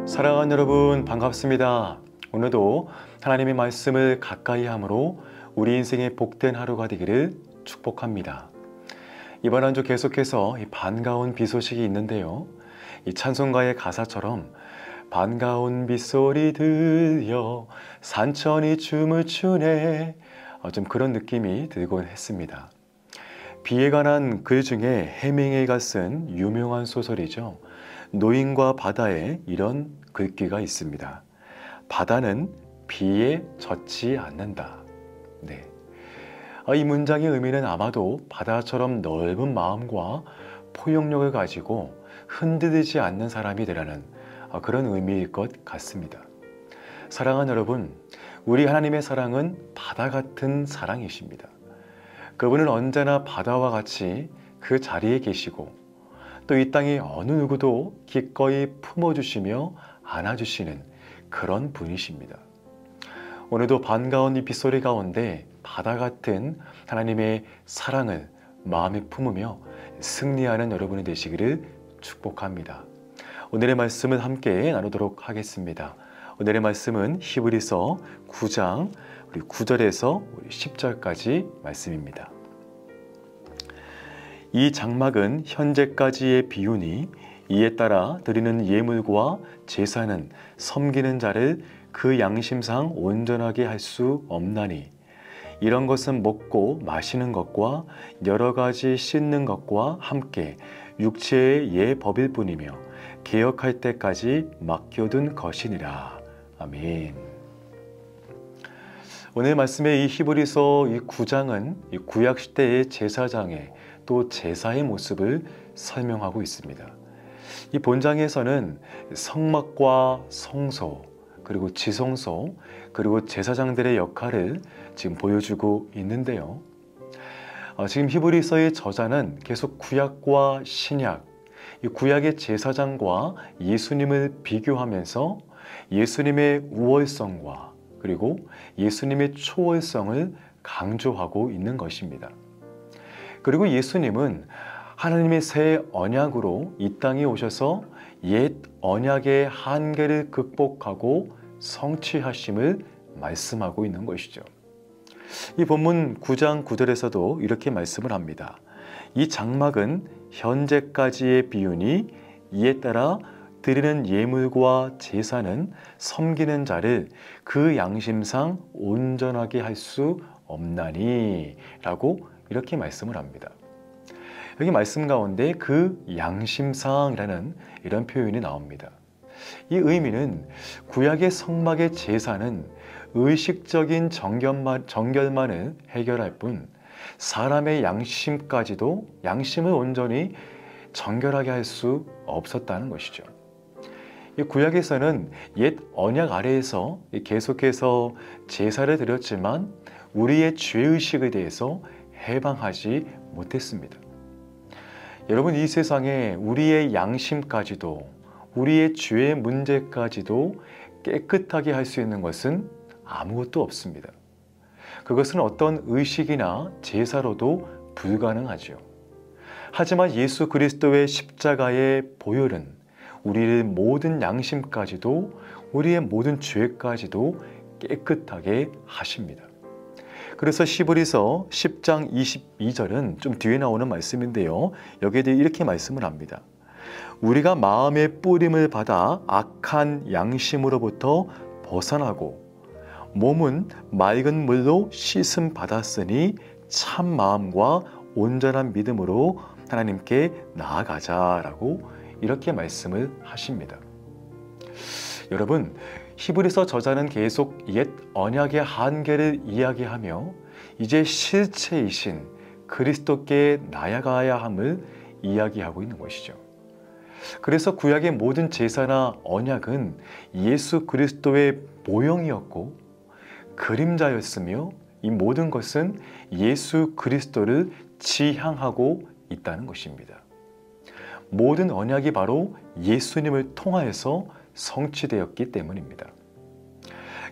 사랑하는 여러분, 반갑습니다. 오늘도 하나님의 말씀을 가까이 함으로 우리 인생의 복된 하루가 되기를 축복합니다. 이번 한 주 계속해서 이 반가운 비 소식이 있는데요. 이 찬송가의 가사처럼 반가운 빗소리 들려 산천이 춤을 추네, 좀 그런 느낌이 들곤 했습니다. 비에 관한 글 중에 해밍웨이가 쓴 유명한 소설이죠. 노인과 바다에 이런 글귀가 있습니다. 바다는 비에 젖지 않는다. 네. 이 문장의 의미는 아마도 바다처럼 넓은 마음과 포용력을 가지고 흔들리지 않는 사람이 되라는 그런 의미일 것 같습니다. 사랑하는 여러분, 우리 하나님의 사랑은 바다 같은 사랑이십니다. 그분은 언제나 바다와 같이 그 자리에 계시고 또 이 땅의 어느 누구도 기꺼이 품어주시며 안아주시는 그런 분이십니다. 오늘도 반가운 이 빗소리 가운데 바다 같은 하나님의 사랑을 마음에 품으며 승리하는 여러분이 되시기를 축복합니다. 오늘의 말씀을 함께 나누도록 하겠습니다. 오늘의 말씀은 히브리서 9장 9절에서 10절까지 말씀입니다. 이 장막은 현재까지의 비유니 이에 따라 드리는 예물과 제사는 섬기는 자를 그 양심상 온전하게 할 수 없나니 이런 것은 먹고 마시는 것과 여러 가지 씻는 것과 함께 육체의 예법일 뿐이며 개혁할 때까지 맡겨둔 것이니라. 아멘. 오늘 말씀의 이 히브리서 이 9장은 이 구약 시대의 제사장의 또 제사의 모습을 설명하고 있습니다. 이 본장에서는 성막과 성소, 그리고 지성소, 그리고 제사장들의 역할을 지금 보여주고 있는데요. 지금 히브리서의 저자는 계속 구약과 신약, 이 구약의 제사장과 예수님을 비교하면서 예수님의 우월성과 그리고 예수님의 초월성을 강조하고 있는 것입니다. 그리고 예수님은 하나님의 새 언약으로 이 땅에 오셔서 옛 언약의 한계를 극복하고 성취하심을 말씀하고 있는 것이죠. 이 본문 9장 9절에서도 이렇게 말씀을 합니다. 이 장막은 현재까지의 비유니 이에 따라 드리는 예물과 제사는 섬기는 자를 그 양심상 온전하게 할 수 없나니 라고 이렇게 말씀을 합니다. 여기 말씀 가운데 그 양심상이라는 이런 표현이 나옵니다. 이 의미는 구약의 성막의 제사는 의식적인 정결만을 해결할 뿐 사람의 양심을 온전히 정결하게 할 수 없었다는 것이죠. 이 구약에서는 옛 언약 아래에서 계속해서 제사를 드렸지만 우리의 죄의식에 대해서 해방하지 못했습니다. 여러분, 이 세상에 우리의 양심까지도 우리의 죄의 문제까지도 깨끗하게 할 수 있는 것은 아무것도 없습니다. 그것은 어떤 의식이나 제사로도 불가능하죠. 하지만 예수 그리스도의 십자가의 보혈은 우리의 모든 양심까지도 우리의 모든 죄까지도 깨끗하게 하십니다. 그래서 히브리서 10장 22절은 좀 뒤에 나오는 말씀인데요. 여기에 대해 이렇게 말씀을 합니다. 우리가 마음의 뿌림을 받아 악한 양심으로부터 벗어나고 몸은 맑은 물로 씻음 받았으니 참 마음과 온전한 믿음으로 하나님께 나아가자라고 이렇게 말씀을 하십니다. 여러분, 히브리서 저자는 계속 옛 언약의 한계를 이야기하며 이제 실체이신 그리스도께 나아가야 함을 이야기하고 있는 것이죠. 그래서 구약의 모든 제사나 언약은 예수 그리스도의 모형이었고 그림자였으며 이 모든 것은 예수 그리스도를 지향하고 있다는 것입니다. 모든 언약이 바로 예수님을 통하여서 성취되었기 때문입니다.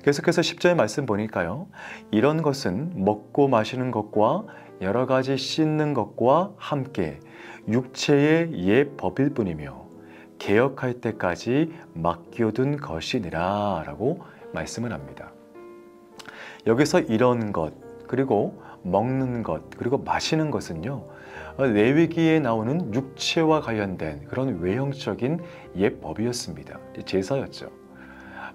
계속해서 10절 말씀 보니까요. 이런 것은 먹고 마시는 것과 여러 가지 씻는 것과 함께 육체의 예법일 뿐이며 개혁할 때까지 맡겨둔 것이니라 라고 말씀을 합니다. 여기서 이런 것, 그리고 먹는 것, 그리고 마시는 것은요, 레위기에 나오는 육체와 관련된 그런 외형적인 예법이었습니다. 제사였죠.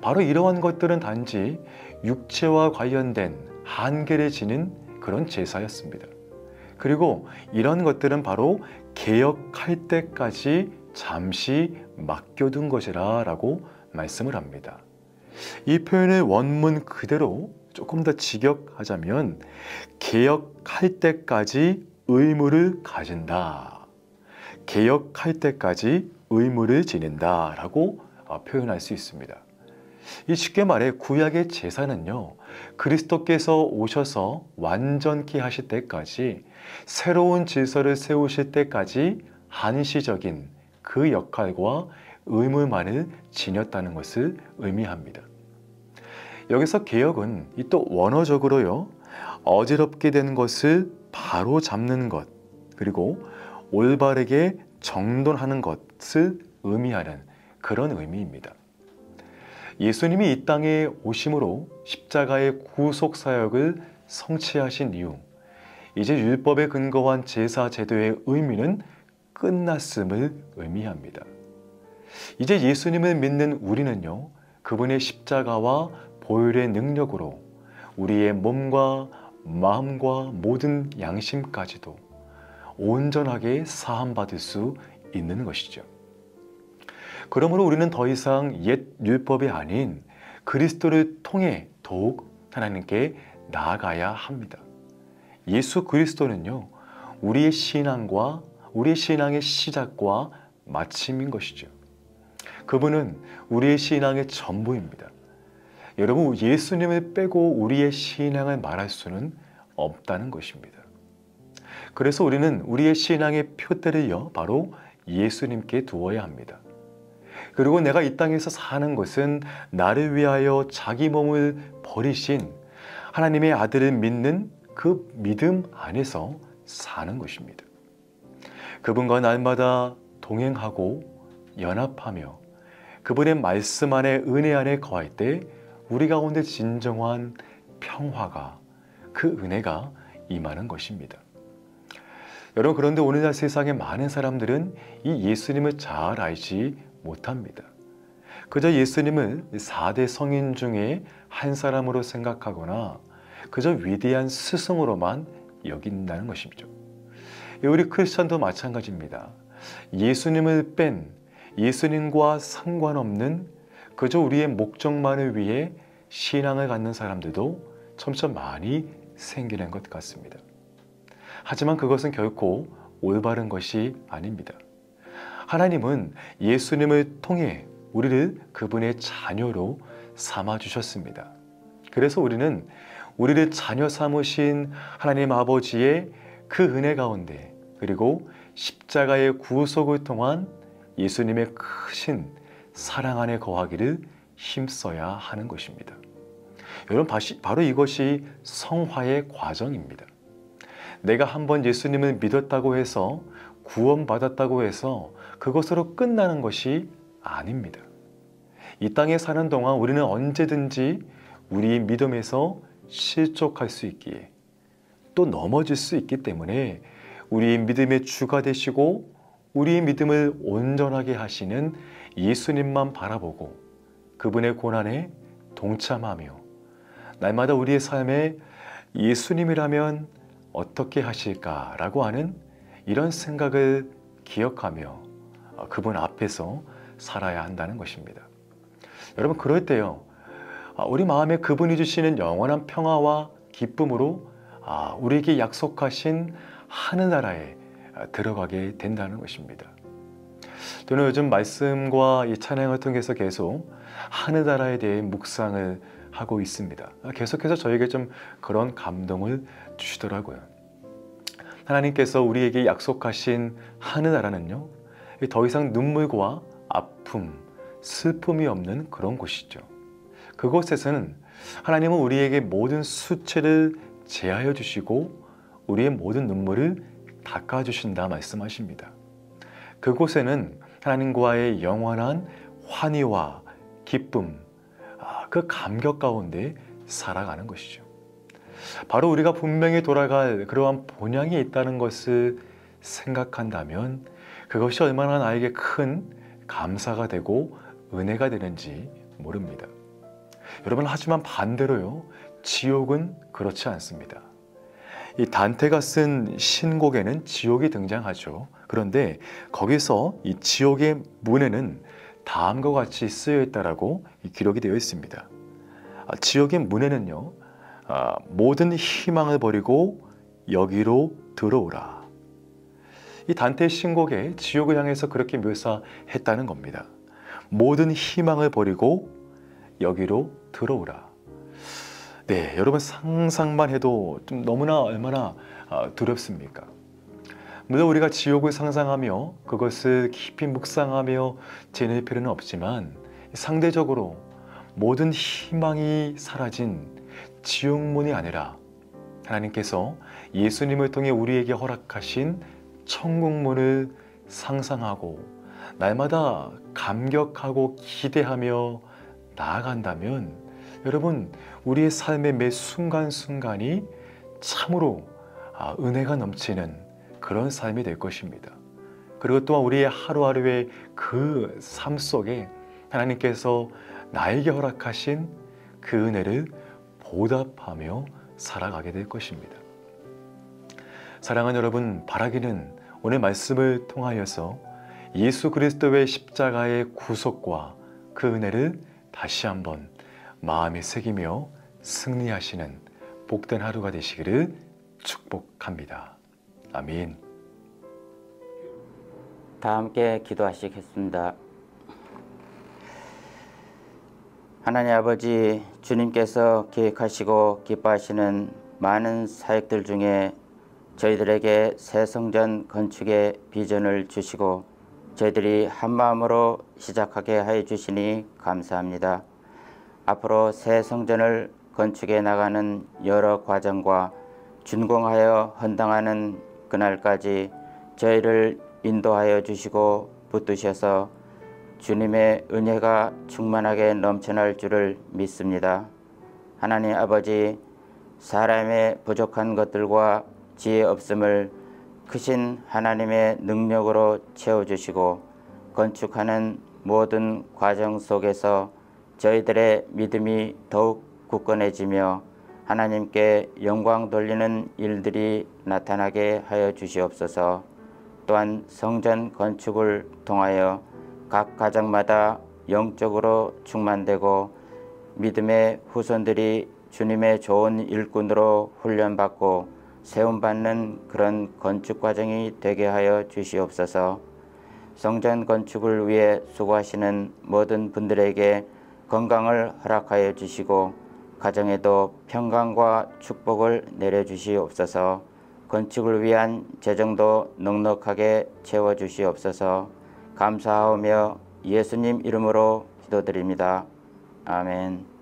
바로 이러한 것들은 단지 육체와 관련된 한계를 지닌 그런 제사였습니다. 그리고 이런 것들은 바로 개혁할 때까지 잠시 맡겨둔 것이라 라고 말씀을 합니다. 이 표현의 원문 그대로 조금 더 직역하자면 개혁할 때까지 의무를 가진다. 개혁할 때까지 의무를 지닌다 라고 표현할 수 있습니다. 이 쉽게 말해 구약의 제사는요, 그리스도께서 오셔서 완전케 하실 때까지, 새로운 질서를 세우실 때까지 한시적인 그 역할과 의무만을 지녔다는 것을 의미합니다. 여기서 개혁은 또 원어적으로요, 어지럽게 된 것을 바로 잡는 것, 그리고 올바르게 정돈하는 것을 의미하는 그런 의미입니다. 예수님이 이 땅에 오심으로 십자가의 구속 사역을 성취하신 이후, 이제 율법에 근거한 제사 제도의 의미는 끝났음을 의미합니다. 이제 예수님을 믿는 우리는요, 그분의 십자가와 보혈의 능력으로 우리의 몸과 마음과 모든 양심까지도 온전하게 사함받을 수 있는 것이죠. 그러므로 우리는 더 이상 옛 율법이 아닌 그리스도를 통해 더욱 하나님께 나아가야 합니다. 예수 그리스도는요, 우리의 신앙과 우리의 신앙의 시작과 마침인 것이죠. 그분은 우리의 신앙의 전부입니다. 여러분, 예수님을 빼고 우리의 신앙을 말할 수는 없다는 것입니다. 그래서 우리는 우리의 신앙의 표대를요, 바로 예수님께 두어야 합니다. 그리고 내가 이 땅에서 사는 것은 나를 위하여 자기 몸을 버리신 하나님의 아들을 믿는 그 믿음 안에서 사는 것입니다. 그분과 날마다 동행하고 연합하며 그분의 말씀 안에, 은혜 안에 거할 때 우리 가운데 진정한 평화가, 그 은혜가 임하는 것입니다. 여러분, 그런데 오늘날 세상의 많은 사람들은 이 예수님을 잘 알지 못합니다. 그저 예수님을 4대 성인 중에 한 사람으로 생각하거나 그저 위대한 스승으로만 여긴다는 것이죠. 우리 크리스천도 마찬가지입니다. 예수님을 뺀, 예수님과 상관없는 그저 우리의 목적만을 위해 신앙을 갖는 사람들도 점점 많이 생기는 것 같습니다. 하지만 그것은 결코 올바른 것이 아닙니다. 하나님은 예수님을 통해 우리를 그분의 자녀로 삼아주셨습니다. 그래서 우리는 우리를 자녀 삼으신 하나님 아버지의 그 은혜 가운데, 그리고 십자가의 구속을 통한 예수님의 크신 사랑 안에 거하기를 힘써야 하는 것입니다. 여러분, 바로 이것이 성화의 과정입니다. 내가 한번 예수님을 믿었다고 해서, 구원받았다고 해서 그것으로 끝나는 것이 아닙니다. 이 땅에 사는 동안 우리는 언제든지 우리의 믿음에서 실족할 수 있기에, 또 넘어질 수 있기 때문에 우리의 믿음의 주가 되시고 우리의 믿음을 온전하게 하시는 예수님만 바라보고 그분의 고난에 동참하며 날마다 우리의 삶에 예수님이라면 어떻게 하실까라고 하는 이런 생각을 기억하며 그분 앞에서 살아야 한다는 것입니다. 여러분, 그럴 때요, 우리 마음에 그분이 주시는 영원한 평화와 기쁨으로 우리에게 약속하신 하늘나라에 들어가게 된다는 것입니다. 저는 요즘 말씀과 이 찬양을 통해서 계속 하늘나라에 대해 묵상을 하고 있습니다. 계속해서 저에게 좀 그런 감동을 주시더라고요. 하나님께서 우리에게 약속하신 하늘나라는요, 더 이상 눈물과 아픔, 슬픔이 없는 그런 곳이죠. 그곳에서는 하나님은 우리에게 모든 수치를 제하여 주시고 우리의 모든 눈물을 닦아주신다 말씀하십니다. 그곳에는 하나님과의 영원한 환희와 기쁨, 그 감격 가운데 살아가는 것이죠. 바로 우리가 분명히 돌아갈 그러한 본향이 있다는 것을 생각한다면 그것이 얼마나 나에게 큰 감사가 되고 은혜가 되는지 모릅니다. 여러분, 하지만 반대로요, 지옥은 그렇지 않습니다. 이 단테가 쓴 신곡에는 지옥이 등장하죠. 그런데 거기서 이 지옥의 문에는 다음과 같이 쓰여 있다라고 기록이 되어 있습니다. 지옥의 문에는요, 모든 희망을 버리고 여기로 들어오라. 이 단테의 신곡에 지옥을 향해서 그렇게 묘사했다는 겁니다. 모든 희망을 버리고 여기로 들어오라. 네, 여러분 상상만 해도 좀 너무나 얼마나 두렵습니까? 물론 우리가 지옥을 상상하며 그것을 깊이 묵상하며 지낼 필요는 없지만 상대적으로 모든 희망이 사라진 지옥문이 아니라 하나님께서 예수님을 통해 우리에게 허락하신 천국문을 상상하고 날마다 감격하고 기대하며 나아간다면 여러분, 우리의 삶의 매 순간순간이 참으로 은혜가 넘치는 그런 삶이 될 것입니다. 그리고 또한 우리의 하루하루의 그 삶 속에 하나님께서 나에게 허락하신 그 은혜를 보답하며 살아가게 될 것입니다. 사랑하는 여러분, 바라기는 오늘 말씀을 통하여서 예수 그리스도의 십자가의 구속과 그 은혜를 다시 한번 마음에 새기며 승리하시는 복된 하루가 되시기를 축복합니다. 아멘. 다 함께 기도하시겠습니다. 하나님 아버지, 주님께서 계획하시고 기뻐하시는 많은 사역들 중에 저희들에게 새 성전 건축의 비전을 주시고 저희들이 한마음으로 시작하게 하여 주시니 감사합니다. 앞으로 새 성전을 건축해 나가는 여러 과정과 준공하여 헌당하는 그날까지 저희를 인도하여 주시고 붙드셔서 주님의 은혜가 충만하게 넘쳐날 줄을 믿습니다. 하나님 아버지, 사람의 부족한 것들과 지혜 없음을 크신 하나님의 능력으로 채워주시고 건축하는 모든 과정 속에서 저희들의 믿음이 더욱 굳건해지며 하나님께 영광 돌리는 일들이 나타나게 하여 주시옵소서. 또한 성전 건축을 통하여 각 가정마다 영적으로 충만되고 믿음의 후손들이 주님의 좋은 일꾼으로 훈련받고 세움받는 그런 건축 과정이 되게 하여 주시옵소서. 성전 건축을 위해 수고하시는 모든 분들에게 건강을 허락하여 주시고 가정에도 평강과 축복을 내려주시옵소서. 건축을 위한 재정도 넉넉하게 채워주시옵소서. 감사하며 예수님 이름으로 기도드립니다. 아멘.